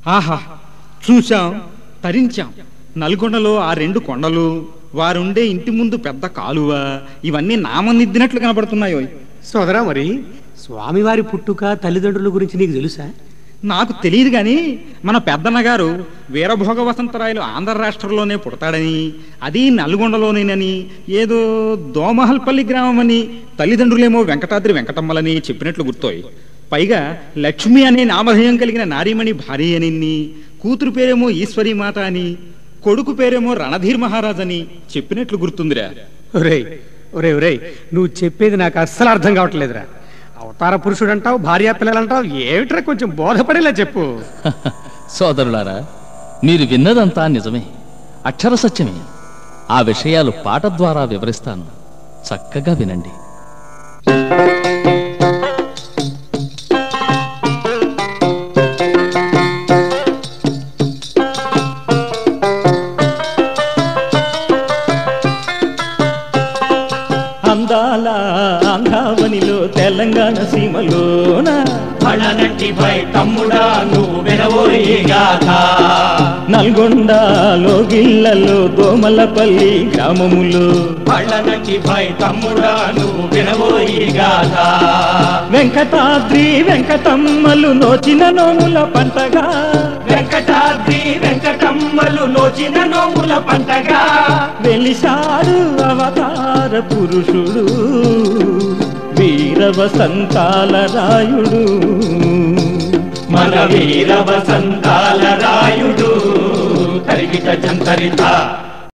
ఆహా, చూశాం, తరించాం. నల్గొండలో ఆ 2 కొండలు, వారుండే ఇంటి ముందు పెద్ద కాలువ, ఇవన్నీ నామనిద్దినట్లు కనబడుతున్నాయో. సోదరా, మరి స్వామివారి పుట్టుక తల్లిదండ్రుల గురించి నీకు తెలుసా? నాకు తెలియదు గాని మన పెద్దన్నగారు వీరభోగ వసంతరాయలు ఆంధ్ర రాష్ట్రంలోనే పుడతాడని, అది నల్గొండలోనేనని, ఏదో దోమహల్పల్లి గ్రామమని, తల్లిదండ్రులేమో వెంకటాద్రి వెంకటమ్మలని చెప్పినట్లు గుర్తోయ్. పైగా లక్ష్మి అనే నామధేయం కలిగిన నారీమణి భార్య అని, కూతురు పేరేమో ఈశ్వరీ మాత అని, కొడుకు పేరేమో రణధీర్ మహారాజ్ అని చెప్పినట్లు గుర్తుందిరా. ఒరేయ్ ఒరేయ్ ఒరేయ్, నువ్వు చెప్పేది నాకు అస్సలు అర్థం కావట్లేదురా. అవతార పురుషుడు అంటావు, భార్యా పిల్లలంటావు, ఏమిట్రా కొంచెం బోధపడేలా చెప్పు. సోదరులారా, మీరు విన్నదంతా నిజమే, అక్షర సత్యమే. ఆ విషయాలు పాట ద్వారా వివరిస్తాను, చక్కగా వినండి. అందాల ఆంధ్రావనిలో తెలంగాణ సీమలోన బళ్ళనంటిపై తమ్ముడా నువ్వు వినబోయే గాథ, నల్గొండలో గిళ్ళలో దోమలపల్లి గ్రామములో బళ్ళనంటిపై తమ్ముడా నువ్వు వినబోయే గాథ, వెంకటాద్రి వెంకటమ్మలు నోచిన నోముల పంటగా, వెంకటాద్రి వెంకటమ్మలు నోచిన నోముల పంటగా వెలిశాడు అవతార పురుషుడు వీర వసంతాల రాయుడు, మన వీర వసంతాల రాయుడు. తరిగిట జంతరిత